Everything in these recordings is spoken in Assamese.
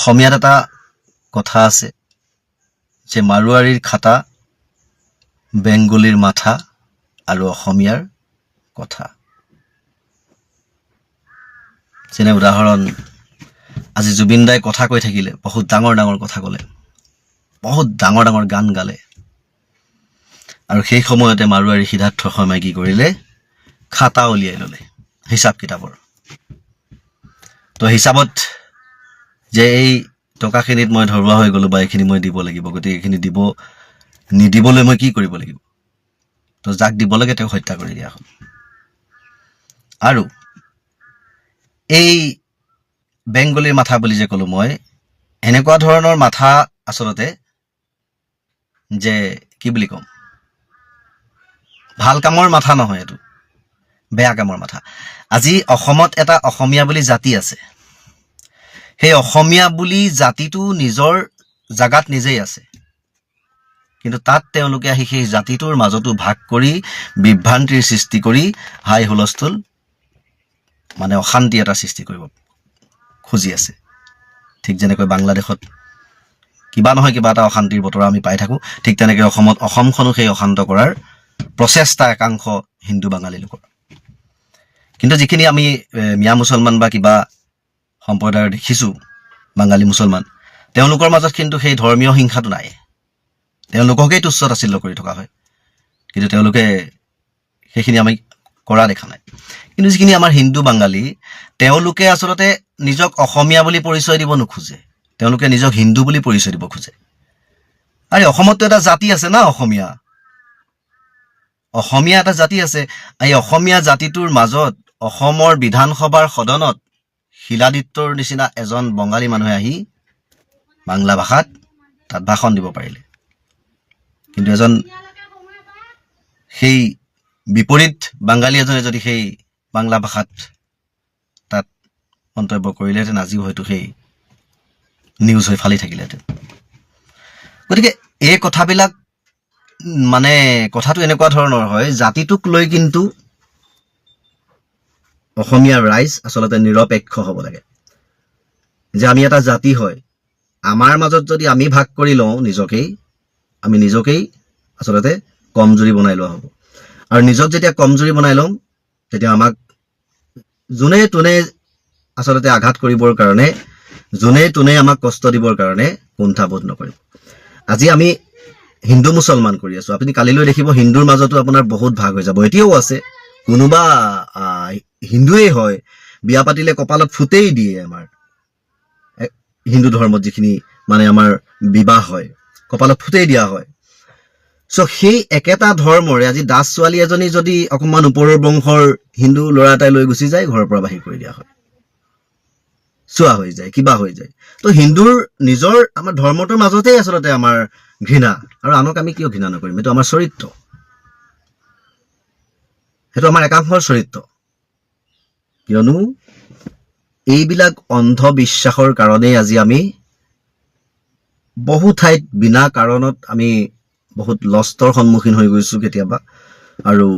অসমীয়াত এটা কথা আছে যে মাৰোৱাৰীৰ খাতা, বেংগলীৰ মাথা আৰু অসমীয়াৰ কথা। যেনে উদাহৰণ, আজি জুবিন দাই কথা কৈ থাকিলে, বহুত ডাঙৰ ডাঙৰ কথা ক'লে, বহুত ডাঙৰ ডাঙৰ গান গালে, আৰু সেই সময়তে মাৰোৱাৰী সিদ্ধাৰ্থ শৰ্মাই কি কৰিলে, খাতা উলিয়াই ল'লে হিচাপ কিতাপৰ। তো হিচাপত যে এই টকাখিনিত মই ধৰুৱা হৈ গ'লো বা এইখিনি মই দিব লাগিব, গতিকে এইখিনি নিদিবলৈ মই কি কৰিব লাগিব। তো যাক দিব লাগে তেওঁক হত্যা কৰি দিয়া হ'ল। আৰু এই বেংগলীৰ মাথা বুলি যে ক'লো মই, এনেকুৱা ধৰণৰ মাথা আচলতে যে কি বুলি ক'ম, ভাল কামৰ মাথা নহয়, এইটো বেয়া কামৰ মাথা। আজি অসমত এটা অসমীয়া বুলি জাতি আছে, সেই অসমীয়া বুলি জাতিটো নিজৰ জাগাত নিজেই আছে, কিন্তু তাত তেওঁলোকে আহি সেই জাতিটোৰ মাজতো ভাগ কৰি বিভ্ৰান্তিৰ সৃষ্টি কৰি হাই হুলস্থুল, মানে অশান্তি এটা সৃষ্টি কৰিব খুজি আছে। ঠিক যেনেকৈ বাংলাদেশত কিবা নহয় কিবা এটা অশান্তিৰ বতৰা আমি পাই থাকোঁ, ঠিক তেনেকৈ অসমখনো সেই অশান্ত কৰাৰ প্ৰচেষ্টা একাংশ হিন্দু বাঙালী লোকৰ। কিন্তু যিখিনি আমি মিয়া মুছলমান বা কিবা সম্প্ৰদায়ৰ দেখিছোঁ বাঙালী মুছলমান, তেওঁলোকৰ মাজত কিন্তু সেই ধৰ্মীয় হিংসাটো নাই, তেওঁলোককেই তুচ্ছ তাচ্ছিল্য কৰি থকা হয়, কিন্তু তেওঁলোকে সেইখিনি আমি কৰা দেখা নাই। কিন্তু যিখিনি আমাৰ হিন্দু বাঙালী, তেওঁলোকে আচলতে নিজক অসমীয়া বুলি পৰিচয় দিব নোখোজে, তেওঁলোকে নিজক হিন্দু বুলি পৰিচয় দিব খোজে। আৰে অসমততো এটা জাতি আছে না, অসমীয়া এটা জাতি আছে। এই অসমীয়া জাতিটোৰ মাজত অসমৰ বিধানসভাৰ সদনত শিলাদিত্যৰ নিচিনা এজন বঙালী মানুহে আহি বাংলা ভাষাত তাত ভাষণ দিব পাৰিলে, কিন্তু এজন সেই বিপৰীত বাঙালী এজনে যদি সেই বাংলা ভাষাত তাত মন্তব্য কৰিলেহেঁতেন, আজিও হয়তো সেই নিউজ হৈ ফালি থাকিলেহেঁতেন। গতিকে এই কথাবিলাক মানে কথাটো এনেকুৱা ধৰণৰ হয়, জাতিটোক লৈ কিন্তু অসমীয়া ৰাইজ আচলতে নিৰপেক্ষ হ'ব লাগে। যে আমি এটা জাতি হয়, আমাৰ মাজত যদি আমি ভাগ কৰি লওঁ আমি নিজকেই আচলতে কমজুৰি বনাই লোৱা হ'ব। আৰু নিজক যেতিয়া কমজুৰি বনাই লওঁ, তেতিয়া আমাক যোনে তোনে আচলতে আঘাত কৰিবৰ কাৰণে, যোনে তোনে আমাক কষ্ট দিবৰ কাৰণে কুণ্ঠাবোধ নকৰিব। আজি আমি হিন্দু মুছলমান কৰি আছোঁ, আপুনি কালিলৈ দেখিব হিন্দুৰ মাজতো আপোনাৰ বহুত ভাগ হৈ যাব, এতিয়াও আছে। কোনোবা হিন্দুৱেই হয়, বিয়া পাতিলে কপালত ফুটেই দিয়ে। আমাৰ হিন্দু ধৰ্মত যিখিনি মানে আমাৰ বিবাহ হয়, কপালত ফুটেই দিয়া হয়। চ' সেই একেটা ধৰ্মৰে আজি দাস ছোৱালী এজনী যদি অকণমান ওপৰৰ বংশৰ হিন্দু ল'ৰা এটাই লৈ গুচি যায়, ঘৰৰ পৰা বাহিৰ কৰি দিয়া হয়, চোৱা হৈ যায়, কিবা হৈ যায়। তো হিন্দুৰ নিজৰ আমাৰ ধৰ্মটোৰ মাজতেই আচলতে আমাৰ ঘৃণা, আৰু আনক আমি কিয় ঘৃণা নকৰিম? এইটো আমাৰ চৰিত্ৰ, সেইটো আমাৰ একাংশৰ চৰিত্ৰ। কিয়নো এইবিলাক অন্ধবিশ্বাসৰ কাৰণেই আজি আমি বহু ঠাইত বিনা কাৰণত আমি বহুত লষ্টৰ সন্মুখীন হৈ গৈছোঁ কেতিয়াবা। আৰু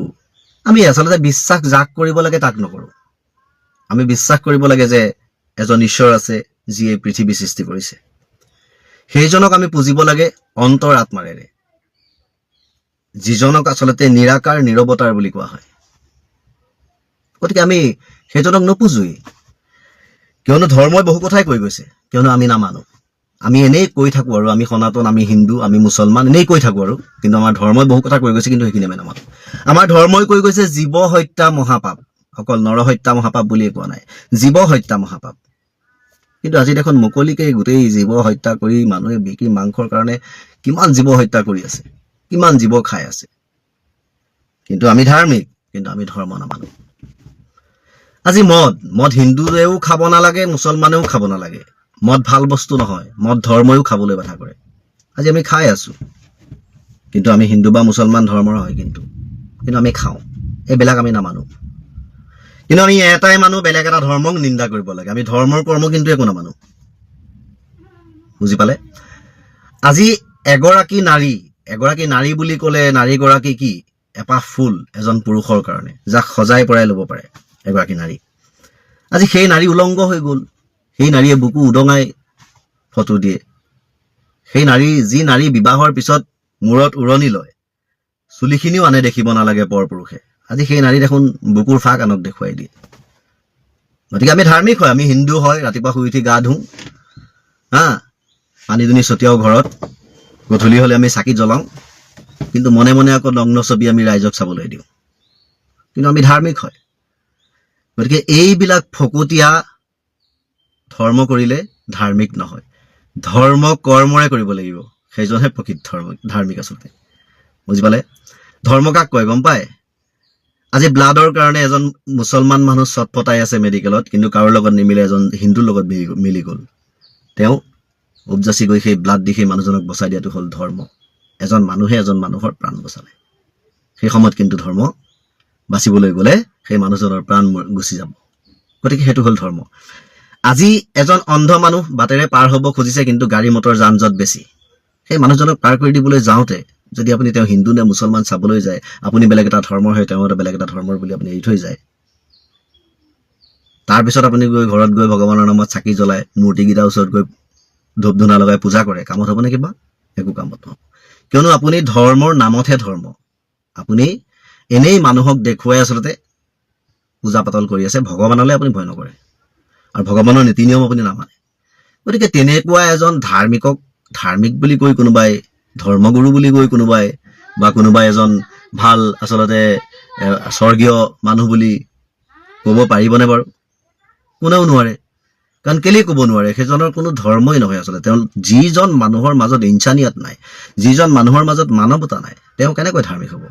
আমি আচলতে বিশ্বাস যাক কৰিব লাগে তাক নকৰোঁ। আমি বিশ্বাস কৰিব লাগে যে এজন ঈশ্বৰ আছে যিয়ে পৃথিৱী সৃষ্টি কৰিছে, সেইজনক আমি পুজিব লাগে অন্তৰ আত্মাৰেৰে, যিজনক আচলতে নিৰাকাৰ নিৰৱতাৰ বুলি কোৱা হয়। গতিকে আমি সেইজনক নুপুজোৱেই, কিয়নো ধৰ্মই বহু কথাই কৈ গৈছে, কিয়নো আমি নামানো। আমি এনেই কৈ থাকোঁ আৰু আমি সনাতন, আমি হিন্দু, আমি মুছলমান, এনেই কৈ থাকোঁ আৰু, কিন্তু আমাৰ ধৰ্মই বহু কথা কৈ গৈছে, কিন্তু সেইখিনি আমি নামানো। আমাৰ ধৰ্মই কৈ গৈছে জীৱ হত্যা মহাপাপ, অকল নৰ হত্যা মহাপাপ বুলিয়ে কোৱা নাই, জীৱ হত্যা মহাপাপ। কিন্তু আজি দেখোন মুকলিকে গোটেই জীৱ হত্যা কৰি মানুহে বিক্ৰী মাংসৰ কাৰণে কিমান জীৱ হত্যা কৰি আছে, কিমান জীৱ খাই আছে। কিন্তু আমি ধাৰ্মিক, কিন্তু আমি ধৰ্ম নামানো। আজি মদ হিন্দুৱেও খাব নালাগে, মুছলমানেও খাব নালাগে। মদ ভাল বস্তু নহয়, মদ ধৰ্মইও খাবলৈ বাধা কৰে। আজি আমি খাই আছো, কিন্তু আমি হিন্দু বা মুছলমান ধৰ্মৰ হয়, কিন্তু আমি খাওঁ। এইবিলাক আমি নামানো, কিন্তু আমি এটাই মানুহ, বেলেগ এটা ধৰ্মক নিন্দা কৰিব লাগে। আমি ধৰ্মৰ কৰ্ম কিন্তু একো নামানো, বুজি পালে? আজি এগৰাকী নাৰী বুলি ক'লে নাৰীগৰাকী কি এপাহ ফুল এজন পুৰুষৰ কাৰণে, যাক সজাই পৰাই ল'ব পাৰে এগৰাকী নাৰী। আজি সেই নাৰী উলংগ হৈ গ'ল, সেই নাৰীয়ে বুকু উদঙাই ফটো দিয়ে, সেই যি নাৰী বিবাহৰ পিছত মূৰত উৰণি লয়, চুলিখিনিও আনে দেখিব নালাগে পৰপুৰুষে, আজি সেই নাৰী দেখোন বুকুৰ ফাক আনক দেখুৱাই দিয়ে। গতিকে আমি ধাৰ্মিক হয়, আমি হিন্দু হয়, ৰাতিপুৱা শুই উঠি গা ধুওঁ, পানী দুনি ছটিয়াও ঘৰত, গধূলি হ'লে আমি চাকি জ্বলাওঁ, কিন্তু মনে মনে আকৌ নগ্ন ছবি আমি ৰাইজক চাবলৈ দিওঁ, কিন্তু আমি ধাৰ্মিক হয়। গতিকে এইবিলাক ফকতীয়া ধৰ্ম কৰিলে ধাৰ্মিক নহয়, ধৰ্ম কৰ্মৰে কৰিব লাগিব, সেইজনহে প্ৰকৃত ধাৰ্মিক আচলতে। বুজি পালে? ধৰ্ম কাক কয় গম পায়? আজি ব্লাডৰ কাৰণে এজন মুছলমান মানুহ চটফটাই আছে মেডিকেলত, কিন্তু কাৰোৰ লগত নিমিলে এজন হিন্দুৰ লগত মিলি গ'ল, তেওঁ উপজাচি গৈ সেই ব্লাড দি সেই মানুহজনক বচাই দিয়াটো হ'ল ধৰ্ম। এজন মানুহে এজন মানুহৰ প্ৰাণ বচালে, সেই সময়ত কিন্তু ধৰ্ম বাচিবলৈ গ'লে সেই মানুহজনৰ প্ৰাণ গুচি যাব। গতিকে সেইটো হ'ল ধৰ্ম। আজি এজন অন্ধ মানুহ বাটেৰে পাৰ হ'ব খুজিছে, কিন্তু গাড়ী মটৰ যান জঁট বেছি, সেই মানুহজনক পাৰ কৰি দিবলৈ যাওঁতে যদি আপুনি তেওঁ হিন্দু নে মুছলমান চাবলৈ যায়, আপুনি বেলেগ এটা ধৰ্মৰ হয়, তেওঁ বেলেগ এটা ধৰ্মৰ বুলি আপুনি এৰি থৈ যায়, তাৰপিছত আপুনি গৈ ঘৰত গৈ ভগৱানৰ নামত চাকি জ্বলাই মূৰ্তিকেইটাৰ ওচৰত গৈ ধূপ ধূনা লগাই পূজা কৰে, কামত হ'বনে কিবা? একো কামত নহ'ব। কিয়নো আপুনি ধৰ্মৰ নামতহে ধৰ্ম, আপুনি এনেই মানুহক দেখুৱাই আচলতে পূজা পাতল কৰি আছে, ভগৱানলৈ আপুনি ভয় নকৰে আৰু ভগৱানৰ নীতি নিয়ম আপুনি নামানে। গতিকে তেনেকুৱা এজন ধাৰ্মিকক ধাৰ্মিক বুলি কৈ কোনোবাই, ধৰ্মগুৰু বুলি কৈ কোনোবাই, বা কোনোবাই এজন ভাল আচলতে স্বৰ্গীয় মানুহ বুলি ক'ব পাৰিবনে বাৰু? কোনেও নোৱাৰে। কাৰণ কেলেই ক'ব নোৱাৰে? সেইজনৰ কোনো ধৰ্মই নহয় আচলতে। তেওঁ যিজন মানুহৰ মাজত ইনচানিয়াত নাই, যিজন মানুহৰ মাজত মানৱতা নাই, তেওঁ কেনেকৈ ধাৰ্মিক হ'ব?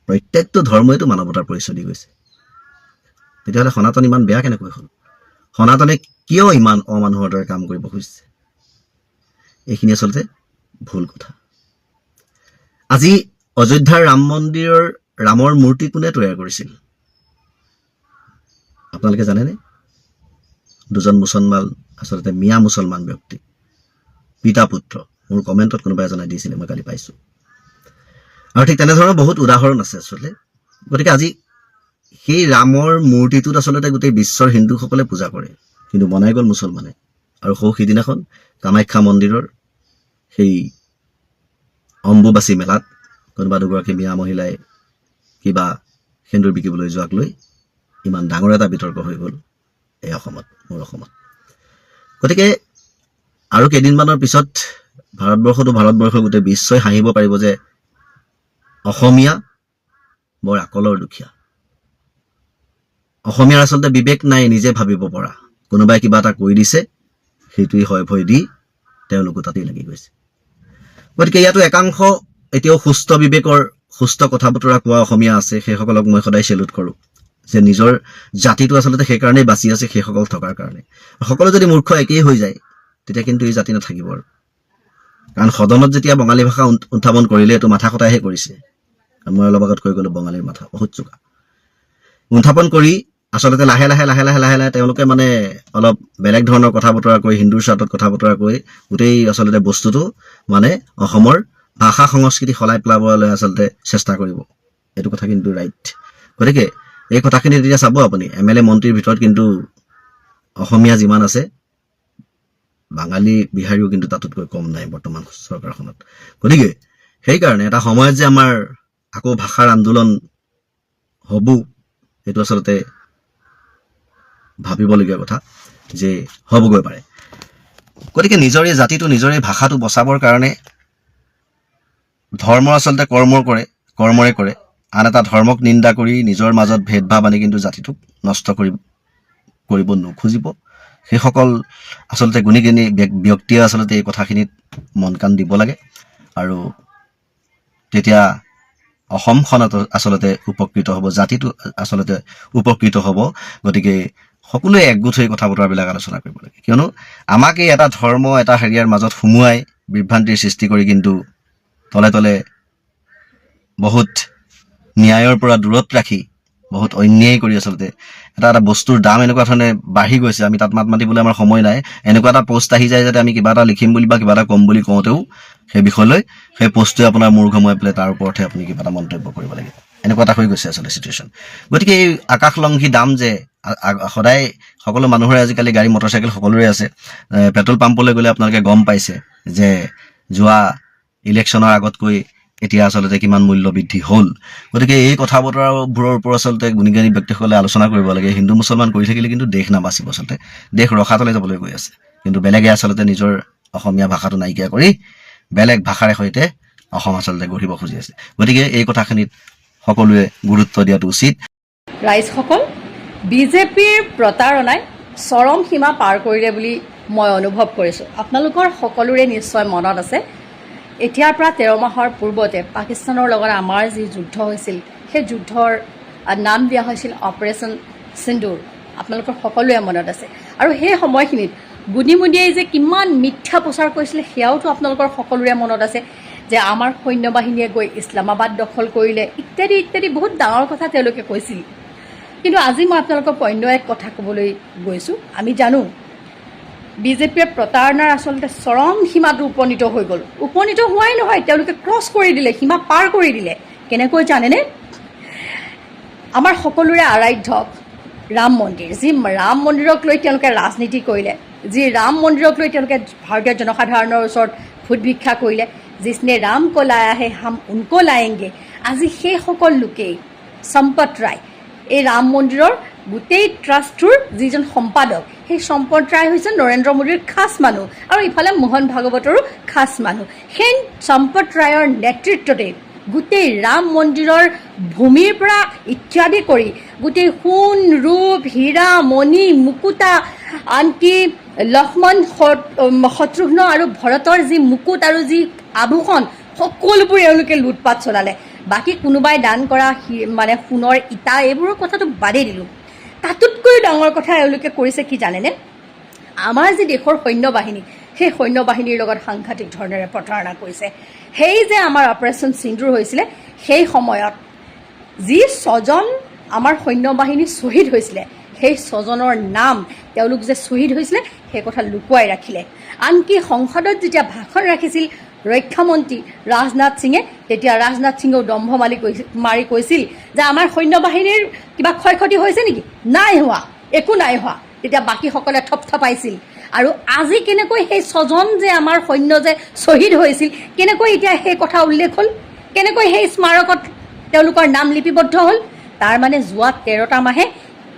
প্ৰত্যেকটো ধৰ্মইতো মানৱতাৰ পৰিচয় দি গৈছে। তেতিয়াহ'লে সনাতন ইমান বেয়া কেনেকৈ হ'ল? সনাতনে কিয় ইমান অমানুহৰ দৰে কাম কৰিব খুজিছে? এইখিনি আচলতে ভুল কথা। আজি অযোধ্যাৰ ৰাম মন্দিৰৰ ৰামৰ মূৰ্তি কোনে তৈয়াৰ কৰিছিল আপোনালোকে জানেনে? দুজন মুছলমান, আচলতে মিয়া মুছলমান ব্যক্তি, পিতা পুত্ৰ। মোৰ কমেণ্টত কোনোবা এজনে দিছিলে, মই কালি পাইছোঁ। আৰু ঠিক তেনেধৰণৰ বহুত উদাহৰণ আছে আচলতে। গতিকে আজি সেই ৰামৰ মূৰ্তিটোত আচলতে গোটেই বিশ্বৰ হিন্দুসকলে পূজা কৰে, কিন্তু বনাই গ'ল মুছলমানে। আৰু সিদিনাখন কামাখ্যা মন্দিৰৰ সেই অম্বুবাচী মেলাত কোনোবা দুগৰাকী মিয়া মহিলাই কিবা সেন্দুৰ বিকিবলৈ যোৱাক লৈ ইমান ডাঙৰ এটা বিতৰ্ক হৈ গ'ল এই অসমত, মোৰ অসমত। গতিকে আৰু কেইদিনমানৰ পিছত ভাৰতবৰ্ষ গোটেই বিশ্বই হাঁহিব পাৰিব যে অসমীয়া বৰ আকলৰ দুখীয়া। অসমীয়াৰ আচলতে বিবেক নাই, নিজে ভাবিব পৰা। কোনোবাই কিবা এটা কৈ দিছে, সেইটোৱেই হয় ভয় দি তেওঁলোকো তাতেই লাগি গৈছে। গতিকে ইয়াতো একাংশ এতিয়াও সুস্থ বিবেকৰ, সুস্থ কথা বতৰা কোৱা অসমীয়া আছে, সেইসকলক মই সদায় চেলুট কৰোঁ, যে নিজৰ জাতিটো আচলতে সেইকাৰণেই বাচি আছে, সেইসকল থকাৰ কাৰণে। সকলো যদি মূৰ্খ একেই হৈ যায়, তেতিয়া কিন্তু এই জাতি নাথাকিব আৰু। কাৰণ সদনত যেতিয়া বঙালী ভাষা উত্থাপন কৰিলে, এইটো মাথা কটাইহে কৰিছে। মই অলপ আগত কৈ গ'লো বঙালীৰ মাথা বহুত চোকা। উত্থাপন কৰি আচলতে লাহে লাহে তেওঁলোকে মানে অলপ বেলেগ ধৰণৰ কথা বতৰা কৈ, হিন্দুৰ স্বাৰ্থত কথা বতৰা কৈ গোটেই আচলতে বস্তুটো মানে অসমৰ ভাষা সংস্কৃতি সলাই পেলাবলৈ আচলতে চেষ্টা কৰিব। এইটো কথা কিন্তু ৰাইট। গতিকে এই কথাখিনি তেতিয়া চাব আপুনি, MLA মন্ত্ৰীৰ ভিতৰত কিন্তু অসমীয়া যিমান আছে, বাঙালী বিহাৰীও কিন্তু তাতোতকৈ কম নাই বৰ্তমান চৰকাৰখনত। গতিকে সেইকাৰণে এটা সময়ত যে আমাৰ আকৌ ভাষাৰ আন্দোলন হ'ব, এইটো আচলতে ভাবিবলগীয়া কথা যে হ'বগৈ পাৰে। গতিকে নিজৰে জাতিটো, নিজৰে ভাষাটো বচাবৰ কাৰণে ধৰ্ম আচলতে কৰ্মৰে কৰে। আন এটা ধৰ্মক নিন্দা কৰি নিজৰ মাজত ভেদভাৱ আনি কিন্তু জাতিটোক নষ্ট কৰিব নোখুজিব। সেইসকল আচলতে গুণীজ্ঞানী ব্যক্তিয়ে আচলতে এই কথাখিনিত মন কাণ দিব লাগে, আৰু তেতিয়া অসমখন আচলতে উপকৃত হ'ব, জাতিটো আচলতে উপকৃত হ'ব। গতিকে সকলোৱে একগোট হৈ কথা বতৰাবিলাক আলোচনা কৰিব লাগে। কিয়নো আমাক এই এটা ধৰ্ম, এটা হেৰিয়াৰ মাজত সুমুৱাই বিভ্ৰান্তিৰ সৃষ্টি কৰি কিন্তু তলে তলে বহুত ন্যায়ৰ পৰা দূৰত ৰাখি বহুত অন্যায় কৰি আচলতে এটা বস্তুৰ দাম এনেকুৱা ধৰণে বাঢ়ি গৈছে, আমি তাত মাত মাতিবলৈ আমাৰ সময় নাই। এনেকুৱা এটা পোষ্ট আহি যায় যাতে আমি কিবা এটা লিখিম বুলি বা কিবা এটা ক'ম বুলি কওঁতেও সেই বিষয়লৈ সেই পোষ্টটোৱে আপোনাৰ মূৰ ঘমুৱাই পেলাই তাৰ ওপৰতহে আপুনি কিবা এটা মন্তব্য কৰিব লাগে। এনেকুৱা এটা হৈ গৈছে আচলতে চিটুৱেশ্যন। গতিকে এই আকাশলংঘী দাম যে সদায় সকলো মানুহৰে আজিকালি গাড়ী মটৰচাইকেল সকলোৰে আছে। পেট্ৰল পাম্পলৈ গ'লে আপোনালোকে গম পাইছে যে যোৱা ইলেকশ্যনৰ আগতকৈ এতিয়া আচলতে কিমান মূল্য বৃদ্ধি হ'ল। গতিকে এই কথা বতৰাবোৰৰ ওপৰত আচলতে গুণীজ্ঞানী ব্যক্তিসকলে আলোচনা কৰিব লাগে। হিন্দু মুছলমান কৰি থাকিলে কিন্তু দেশ নাবাচিব, আচলতে দেশ ৰসাতলে যাবলৈ গৈ আছে। কিন্তু বেলেগে আচলতে নিজৰ অসমীয়া ভাষাটো নাইকিয়া কৰি বেলেগ ভাষাৰে সৈতে অসম আচলতে গঢ়িব খুজি আছে। গতিকে এই কথাখিনিত সকলোৱে গুৰুত্ব দিয়াটো উচিত। ৰাইজসকল, বিজেপিৰ প্ৰতাৰণাই চৰম সীমা পাৰ কৰিলে বুলি মই অনুভৱ কৰিছোঁ। আপোনালোকৰ সকলোৰে নিশ্চয় মনত আছে, এতিয়াৰ পৰা 13 মাহৰ পূৰ্বতে পাকিস্তানৰ লগত আমাৰ যি যুদ্ধ হৈছিল, সেই যুদ্ধৰ নাম দিয়া হৈছিল অপাৰেশ্যন সিন্দুৰ। আপোনালোকৰ সকলোৰে মনত আছে। আৰু সেই সময়খিনিত গুণীমুনিয়াই যে কিমান মিথ্যা প্ৰচাৰ কৰিছিলে সেয়াওতো আপোনালোকৰ সকলোৰে মনত আছে, যে আমাৰ সৈন্যবাহিনীয়ে গৈ ইছলামাবাদ দখল কৰিলে ইত্যাদি ইত্যাদি বহুত ডাঙৰ কথা তেওঁলোকে কৈছিল। কিন্তু আজি মই আপোনালোকক অন্য এক কথা ক'বলৈ গৈছোঁ। আমি জানো বিজেপিয়ে প্ৰতাৰণাৰ আচলতে চৰম সীমাটো উপনীত হৈ গ'ল। উপনীত হোৱাই নহয়, তেওঁলোকে ক্ৰছ কৰি দিলে, সীমা পাৰ কৰি দিলে। কেনেকৈ জানেনে? আমাৰ সকলোৰে আৰাধ্য ৰাম মন্দিৰ, যি ৰাম মন্দিৰক লৈ তেওঁলোকে ৰাজনীতি কৰিলে, যি ৰাম মন্দিৰক লৈ তেওঁলোকে ভাৰতীয় জনসাধাৰণৰ ওচৰত ভোট ভিক্ষা কৰিলে, जिसने राम को लाया है हम उनको लाएंगे। আজি সেইসকল লোকেই সম্পত ৰায়, এই ৰাম মন্দিৰৰ গোটেই ট্ৰাষ্টটোৰ যিজন সম্পাদক, সেই সম্পত ৰায় হৈছে নৰেন্দ্ৰ মোদীৰ খাছ মানুহ আৰু ইফালে মোহন ভাগৱতৰো খাছ মানুহ। সেই সম্পত ৰায়ৰ নেতৃত্বতে গোটেই ৰাম মন্দিৰৰ ভূমিৰ পৰা ইত্যাদি কৰি গোটেই সোণ ৰূপ হীৰা মণি মুকুতা, আনকি লক্ষ্মণ শত্ৰুঘ্ন আৰু ভৰতৰ যি মুকুট আৰু যি আভূষণ, সকলোবোৰ এওঁলোকে লুটপাত চলালে। বাকী কোনোবাই দান কৰা মানে সোণৰ ইটা, এইবোৰৰ কথাটো বাদেই দিলোঁ। তাতোতকৈ ডাঙৰ কথা এওঁলোকে কৰিছে কি জানেনে? আমাৰ যি দেশৰ সৈন্যবাহিনী, সেই সৈন্যবাহিনীৰ লগত সাংঘাতিক ধৰণেৰে প্ৰতাৰণা কৰিছে। সেই যে আমাৰ অপাৰেশ্যন সিন্দুৰ হৈছিলে, সেই সময়ত যি 6জন আমাৰ সৈন্যবাহিনী শ্বহীদ হৈছিলে, সেই 6জনৰ নাম তেওঁলোক যে শ্বহীদ হৈছিলে সেই কথা লুকুৱাই ৰাখিলে। আনকি সংসদত যেতিয়া ভাষণ ৰাখিছিল ৰক্ষামন্ত্ৰী ৰাজনাথ সিঙে, তেতিয়া ৰাজনাথ সিঙেও দম্ভ মাৰি কৈছিল যে আমাৰ সৈন্যবাহিনীৰ কিবা ক্ষয় ক্ষতি হৈছে নেকি? নাই হোৱা, একো নাই হোৱা। তেতিয়া বাকীসকলে থপথপাইছিল। আৰু আজি কেনেকৈ সেই 6জন যে আমাৰ সৈন্য যে শ্বহীদ হৈছিল, কেনেকৈ এতিয়া সেই কথা উল্লেখ হ'ল? কেনেকৈ সেই স্মাৰকত তেওঁলোকৰ নাম লিপিবদ্ধ হ'ল? তাৰ মানে যোৱা 13টা মাহে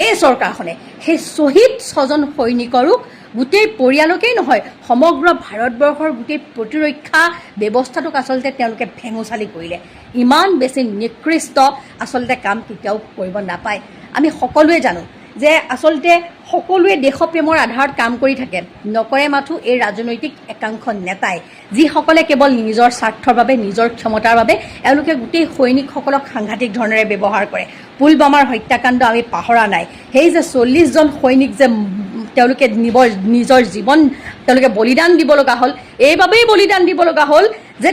এই চৰকাৰখনে সেই শ্বহীদ 6জন সৈনিকৰো গোটেই পৰিয়ালকেই নহয়, সমগ্ৰ ভাৰতবৰ্ষৰ গোটেই প্ৰতিৰক্ষা ব্যৱস্থাটোক আচলতে তেওঁলোকে ভেঙুচালি কৰিলে। ইমান বেছি নিকৃষ্ট আচলতে কাম কেতিয়াও কৰিব নাপায়। আমি সকলোৱে জানো যে আচলতে সকলোৱে দেশপ্ৰেমৰ আধাৰত কাম কৰি থাকে, নকৰে মাথো এই ৰাজনৈতিক একাংশ নেতাই, যিসকলে কেৱল নিজৰ স্বাৰ্থৰ বাবে, নিজৰ ক্ষমতাৰ বাবে এওঁলোকে গোটেই সৈনিকসকলক সাংঘাতিক ধৰণেৰে ব্যৱহাৰ কৰে। পুলৱামাৰ হত্যাকাণ্ড আমি পাহৰা নাই। সেই যে 40জন সৈনিক যে তেওঁলোকে নিজৰ জীৱন তেওঁলোকে বলিদান দিব লগা হ'ল, এইবাবেই বলিদান দিব লগা হ'ল যে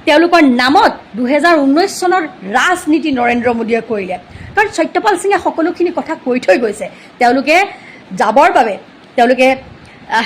তেওঁলোকৰ নামত 2019 চনৰ ৰাজনীতি নৰেন্দ্ৰ মোদীয়ে কৰিলে। কাৰণ সত্যপাল সিঙে সকলোখিনি কথা কৈ থৈ গৈছে। তেওঁলোকে যাবৰ বাবে তেওঁলোকে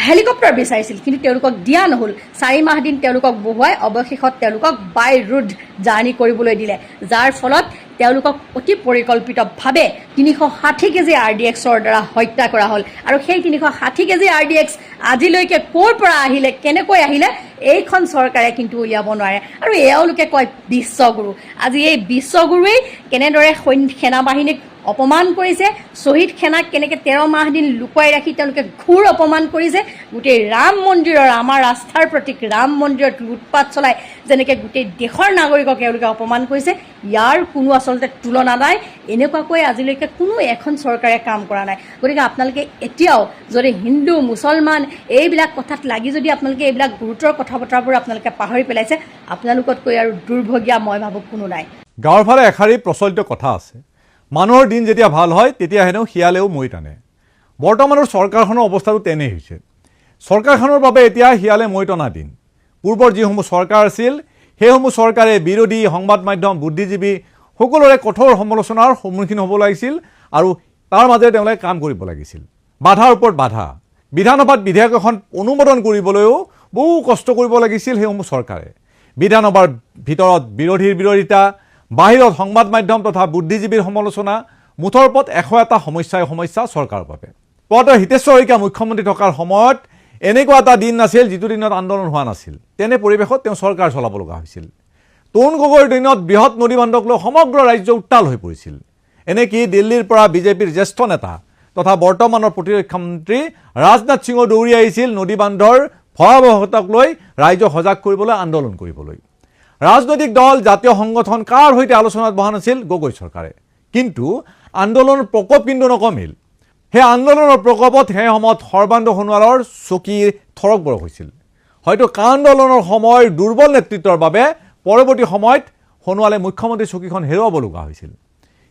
হেলিকপ্টাৰ বিচাৰিছিল, কিন্তু তেওঁলোকক দিয়া নহ'ল। 4 মাহ দিন তেওঁলোকক বহুৱাই অৱশেষত তেওঁলোকক বাই ৰোড জাৰ্ণি কৰিবলৈ দিলে, যাৰ ফলত তেওঁলোকক অতি পৰিকল্পিতভাৱে 360 কেজি RDXৰ দ্বাৰা হত্যা কৰা হ'ল। আৰু সেই 360 কেজি RDX আজিলৈকে ক'ৰ পৰা আহিলে, কেনেকৈ আহিলে, এইখন চৰকাৰে কিন্তু উলিয়াব নোৱাৰে। আৰু এওঁলোকে কয় বিশ্বগুৰু। আজি এই বিশ্বগুৰুৱেই কেনেদৰে সেনাবাহিনীক অপমান কৰিছে, শ্বহীদ সেনাক কেনেকৈ 13 মাহ দিন লুকুৱাই ৰাখি তেওঁলোকে ঘোৰ অপমান কৰিছে, গোটেই ৰাম মন্দিৰৰ, আমাৰ আস্থাৰ প্ৰতীক ৰাম মন্দিৰত লুটপাত চলাই যেনেকৈ গোটেই দেশৰ নাগৰিকক এওঁলোকে অপমান কৰিছে, ইয়াৰ কোনো আচলতে তুলনা নাই। এনেকুৱাকৈ আজিলৈকে কোনো এখন চৰকাৰে কাম কৰা নাই। গতিকে আপোনালোকে এতিয়াও যদি হিন্দু মুছলমান এইবিলাক কথাত লাগি যদি আপোনালোকে এইবিলাক গুৰুতৰ কথা বতৰাবোৰ আপোনালোকে পাহৰি পেলাইছে, আপোনালোকতকৈ আৰু দুৰ্ভগীয়া মই ভাবোঁ কোনো নাই। গাঁৱৰ ফালে এষাৰি প্ৰচলিত কথা আছে, মানুহৰ দিন যেতিয়া ভাল হয় তেতিয়া হেনো শিয়ালেও মৈ টানে। বৰ্তমানৰ চৰকাৰখনৰ অৱস্থাটো তেনে হৈছে। চৰকাৰখনৰ বাবে এতিয়া শিয়ালে মৈ টনা দিন। পূৰ্বৰ যিসমূহ চৰকাৰ আছিল সেইসমূহ চৰকাৰে বিৰোধী, সংবাদ মাধ্যম, বুদ্ধিজীৱী সকলোৰে কঠোৰ সমালোচনাৰ সন্মুখীন হ'ব লাগিছিল আৰু তাৰ মাজেৰে তেওঁলোকে কাম কৰিব লাগিছিল। বাধাৰ ওপৰত বাধা, বিধানসভাত বিধেয়ক এখন অনুমোদন কৰিবলৈও বহু কষ্ট কৰিব লাগিছিল সেইসমূহ চৰকাৰে। বিধানসভাৰ ভিতৰত বিৰোধীৰ বিৰোধিতা বাহিৰত সংবাদ মাধ্যম তথা বুদ্ধিজীৱীৰ সমালোচনা, মুঠৰ ওপৰত 101টা সমস্যা চৰকাৰৰ বাবে। পদৰ হিতেশ্বৰ শইকীয়া মুখ্যমন্ত্ৰী থকাৰ সময়ত এনেকুৱা এটা দিন নাছিল যিটো দিনত আন্দোলন হোৱা নাছিল। তেনে পৰিৱেশত তেওঁ চৰকাৰ চলাব লগা হৈছিল। তৰুণ গগৈৰ দিনত বৃহৎ নদীবান্ধক লৈ সমগ্ৰ ৰাজ্য উত্তাল হৈ পৰিছিল। এনেকি দিল্লীৰ পৰা বিজেপিৰ জ্যেষ্ঠ নেতা তথা বৰ্তমানৰ প্ৰতিৰক্ষা মন্ত্ৰী ৰাজনাথ সিঙো দৌৰি আহিছিল নদীবান্ধৰ ভয়াৱহতাক লৈ ৰাইজক সজাগ কৰিবলৈ, আন্দোলন কৰিবলৈ। ৰাজনৈতিক দল, জাতীয় সংগঠন কাৰ সৈতে আলোচনাত বহা নাছিল গগৈ চৰকাৰে। কিন্তু আন্দোলনৰ প্ৰকোপ কিন্তু নকমিল। সেই আন্দোলনৰ প্ৰকোপত সেই সময়ত সৰ্বানন্দ সোণোৱালৰ চকী থৰক বৰক হৈছিল। হয়তো আন্দোলনৰ সময়ৰ দুৰ্বল নেতৃত্বৰ বাবে পৰৱৰ্তী সময়ত সোণোৱালে মুখ্যমন্ত্ৰী চকীখন হেৰুৱাব লগা হৈছিল।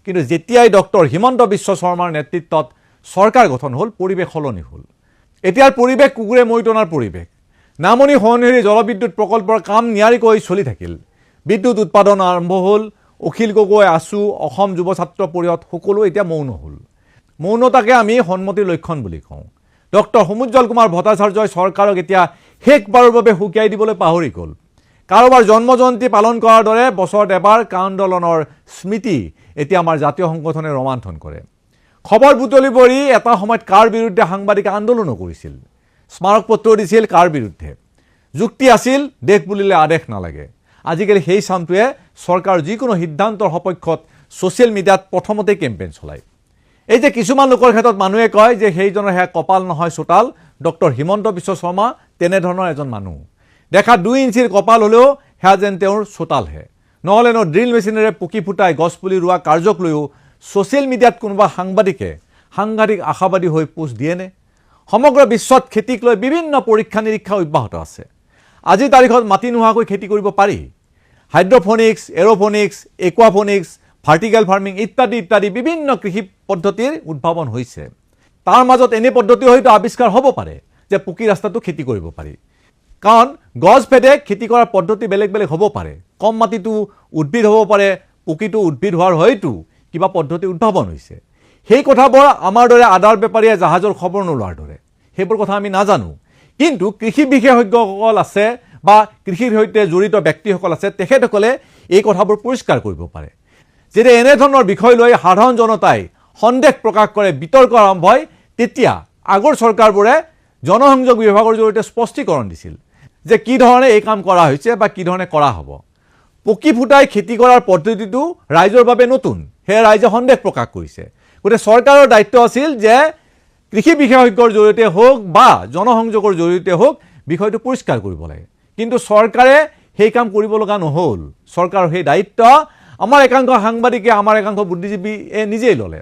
কিন্তু যেতিয়াই ডক্টৰ হিমন্ত বিশ্ব শৰ্মাৰ নেতৃত্বত চৰকাৰ গঠন হ'ল, পৰিৱেশ সলনি হ'ল। এতিয়াৰ পৰিৱেশ কুকুৰে মৈ টনাৰ পৰিৱেশ। নামনি সোৱণশিৰি জলবিদ্যুৎ প্ৰকল্পৰ কাম নিয়াৰিকৈ চলি থাকিল। বিদ্যুৎ উৎপাদন আৰম্ভ হ'ল। অখিল গগৈ, আছু, অসম যুৱ ছাত্ৰ পৰিষদ সকলো এতিয়া মৌন হ'ল। মৌনতাকে আমি সন্মতিৰ লক্ষণ বুলি কওঁ। ডক্টৰ সমুজ্জ্বল কুমাৰ ভট্টাচাৰ্যই চৰকাৰক এতিয়া শেষবাৰৰ বাবে সুকিয়াই দিবলৈ পাহৰি গ'ল। কাৰোবাৰ জন্ম জয়ন্তী পালন কৰাৰ দৰে বছৰত এবাৰ আন্দোলনৰ স্মৃতি এতিয়া আমাৰ জাতীয় সংগঠনে ৰোমান্থন কৰে। খবৰ বুটলিবৰি এটা সময়ত কাৰ বিৰুদ্ধে সাংবাদিকে আন্দোলনো কৰিছিল, স্মাৰক পত্ৰ দিছিল কাৰ বিৰুদ্ধে। যুক্তি আছিল দেশ বুলিলে আদেশ নালাগে। আজিকালি সেই চামটোৱে চৰকাৰৰ যিকোনো সিদ্ধান্তৰ সপক্ষত ছ'চিয়েল মিডিয়াত প্ৰথমতেই কেম্পেইন চলায়। এই যে কিছুমান লোকৰ ক্ষেত্ৰত মানুহে কয় যে সেইজনৰ সেয়া কপাল নহয় চোতাল, ডক্টৰ হিমন্ত বিশ্ব শৰ্মা তেনেধৰণৰ এজন মানুহ। দেখা 2 ইঞ্চিৰ কপাল হ'লেও সেয়া যেন তেওঁৰ চোতালহে। নহ'লেনো ড্ৰিল মেচিনেৰে পুকি ফুটাই গছপুলি ৰোৱা কাৰ্যক লৈও ছ'চিয়েল মিডিয়াত কোনোবা সাংবাদিকে সাংঘাতিক আশাবাদী হৈ পোষ্ট দিয়েনে? সমগ্ৰ বিশ্বত খেতিক লৈ বিভিন্ন পৰীক্ষা নিৰীক্ষা অব্যাহত আছে। আজিৰ তাৰিখত মাটি নোহোৱাকৈ খেতি কৰিব পাৰি। হাইড্ৰফনিক্স, এৰ'ফনিক্স, একুৱাফনিক্স, ভাৰ্টিকেল ফাৰ্মিং ইত্যাদি ইত্যাদি বিভিন্ন কৃষি পদ্ধতিৰ উদ্ভাৱন হৈছে। তাৰ মাজত এনে পদ্ধতি হয়তো আৱিষ্কাৰ হ'ব পাৰে যে পকী ৰাস্তাটো খেতি কৰিব পাৰি। কাৰণ গছ ভেদে খেতি কৰাৰ পদ্ধতি বেলেগ বেলেগ হ'ব পাৰে। কম মাটিটো উদ্ভিদ হ'ব পাৰে, পকীটো উদ্ভিদ হোৱাৰ হয়তো কিবা পদ্ধতি উদ্ভাৱন হৈছে। সেই কথাবোৰ আমাৰ দৰে আদাৰ বেপাৰীয়ে জাহাজৰ খবৰ নোলোৱাৰ দৰে। সেইবোৰ কথা আমি নাজানো। কিন্তু কৃষি বিশেষজ্ঞসকল আছে বা কৃষিৰ সৈতে জড়িত ব্যক্তিসকল আছে, তেখেতসকলে এই কথাবোৰ পৰিষ্কাৰ কৰিব পাৰে। যেতিয়া এনেধৰণৰ বিষয় লৈ সাধাৰণ জনতাই সন্দেহ প্ৰকাশ কৰে, বিতৰ্ক আৰম্ভ হয়, তেতিয়া আগৰ চৰকাৰবোৰে জনসংযোগ বিভাগৰ জৰিয়তে স্পষ্টীকৰণ দিছিল যে কি ধৰণে এই কাম কৰা হৈছে বা কি ধৰণে কৰা হ'ব। পকী ফুটাই খেতি কৰাৰ পদ্ধতিটো ৰাইজৰ বাবে নতুন, সেয়ে ৰাইজে সন্দেহ প্ৰকাশ কৰিছে। গতিকে চৰকাৰৰ দায়িত্ব আছিল যে কৃষি বিশেষজ্ঞৰ জৰিয়তে হওক বা জনসংযোগৰ জৰিয়তে হওক বিষয়টো পৰিষ্কাৰ কৰিব লাগে। কিন্তু চৰকাৰে সেই কাম কৰিব লগা নহ'ল। চৰকাৰৰ সেই দায়িত্ব আমাৰ একাংশ সাংবাদিকে, আমাৰ একাংশ বুদ্ধিজীৱীয়ে নিজেই ল'লে।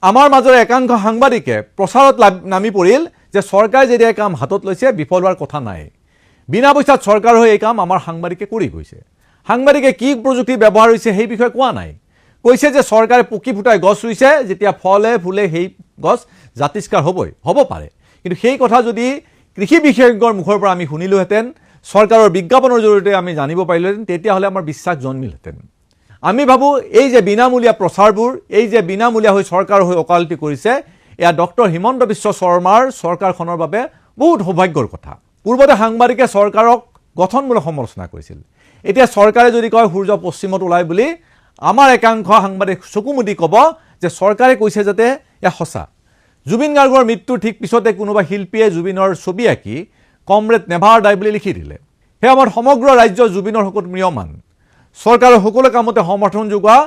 আমাৰ মাজৰ একাংশ সাংবাদিকে প্ৰচাৰত নামি পৰিল যে চৰকাৰে যেতিয়া এই কাম হাতত লৈছে বিফল হোৱাৰ কথা নাই। বিনা পইচাত চৰকাৰ হৈ এই কাম আমাৰ সাংবাদিকে কৰি গৈছে। সাংবাদিকে কি প্ৰযুক্তি ব্যৱহাৰ হৈছে সেই বিষয়ে কোৱা নাই। কৈছে যে চৰকাৰে পকী ফুটাই গছ ৰুইছে, যেতিয়া ফলে ফুলে সেই গছ জাতিষ্কাৰ হ'ব পাৰে। কিন্তু সেই কথা যদি কৃষি বিশেষজ্ঞৰ মুখৰ পৰা আমি শুনিলোহেঁতেন, চৰকাৰৰ বিজ্ঞাপনৰ জৰিয়তে আমি জানিব পাৰিলোহেঁতেন, তেতিয়াহ'লে আমাৰ বিশ্বাস জন্মিলহেঁতেন। আমি ভাবোঁ এই যে বিনামূলীয়া প্ৰচাৰবোৰ, এই যে বিনামূলীয়া হৈ চৰকাৰ হৈ ওকালতি কৰিছে, এয়া ডক্টৰ হিমন্ত বিশ্ব শৰ্মাৰ চৰকাৰখনৰ বাবে বহুত সৌভাগ্যৰ কথা। পূৰ্বতে সাংবাদিকে চৰকাৰক গঠনমূলক সমালোচনা কৰিছিল। এতিয়া চৰকাৰে যদি কয় সূৰ্য পশ্চিমত ওলায় বুলি, আমাৰ একাংশ সাংবাদিক চকুমুদি ক'ব যে চৰকাৰে কৈছে যাতে এয়া সঁচা। জুবিন গাৰ্গৰ মৃত্যুৰ ঠিক পিছতে কোনোবা শিল্পীয়ে জুবিনৰ ছবি আঁকি কমৰেড নেভাৰ ডাই বুলি লিখি দিলে। সেই সময়ত সমগ্ৰ ৰাজ্য জুবিনৰ শোকত ম্ৰিয়মান। চৰকাৰৰ সকলো কামতে সমৰ্থন যোগোৱা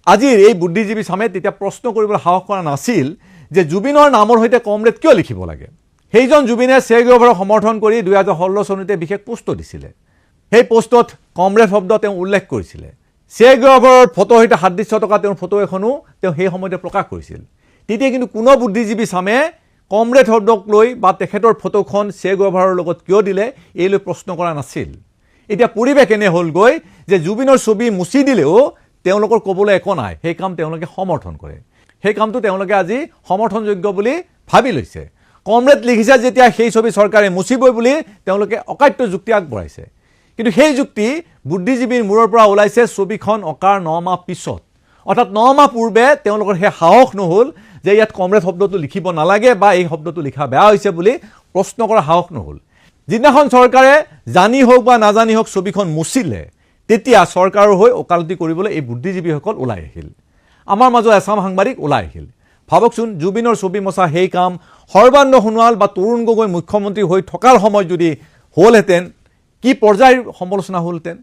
আজিৰ এই বুদ্ধিজীৱী চামে তেতিয়া প্ৰশ্ন কৰিবলৈ সাহস কৰা নাছিল যে জুবিনৰ নামৰ সৈতে কমৰেড কিয় লিখিব লাগে। সেইজন জুবিনে চে গুয়েভাৰক সমৰ্থন কৰি 2016 চনতে বিশেষ পোষ্ট দিছিলে। সেই পোষ্টত কমৰেড শব্দ তেওঁ উল্লেখ কৰিছিলে। চে গুয়েভাৰৰ ফটো সৈতে সাদৃশ্য থকা তেওঁৰ ফটো এখনো তেওঁ সেই সময়তে প্ৰকাশ কৰিছিল। তেতিয়া কিন্তু কোনো বুদ্ধিজীৱী চামে কমৰেড শব্দক লৈ বা তেখেতৰ ফটোখন চে গুয়েভাৰৰ লগত কিয় দিলে এই লৈ প্ৰশ্ন কৰা নাছিল। এতিয়া পৰিৱেশ এনে হ'লগৈ যে জুবিনৰ ছবি মুচি দিলেও তেওঁলোকৰ ক'বলৈ একো নাই, সেই কাম তেওঁলোকে সমৰ্থন কৰে। সেই কামটো তেওঁলোকে আজি সমৰ্থনযোগ্য বুলি ভাবি লৈছে। কমৰেড লিখিছে যেতিয়া সেই ছবি চৰকাৰে মুচিবই বুলি তেওঁলোকে অকাট্য যুক্তি আগবঢ়াইছে। কিন্তু সেই যুক্তি বুদ্ধিজীৱীৰ মূৰৰ পৰা ওলাইছে ছবিখন অঁকাৰ 9 মাহ পিছত। অৰ্থাৎ 9 মাহ পূৰ্বে তেওঁলোকৰ সেই সাহস নহ'ল যে ইয়াত কমৰেড শব্দটো লিখিব নালাগে বা এই শব্দটো লিখা বেয়া হৈছে বুলি প্ৰশ্ন কৰা সাহস নহ'ল। যিদিনাখন চৰকাৰে জানি হওক বা নাজানি হওক ছবিখন মুচিলে, তেতিয়া চৰকাৰৰ হৈ ওকালতি কৰিবলৈ এই বুদ্ধিজীৱীসকল ওলাই আহিল। আমাৰ মাজত এচাম সাংবাদিক ওলাই আহিল। ভাবকচোন, জুবিনৰ ছবি মচা সেই কাম সৰ্বানন্দ সোণোৱাল বা তৰুণ গগৈ মুখ্যমন্ত্ৰী হৈ থকাৰ সময়ত যদি হ'লহেঁতেন, কি পৰ্যায়ৰ সমালোচনা হ'লহেঁতেন।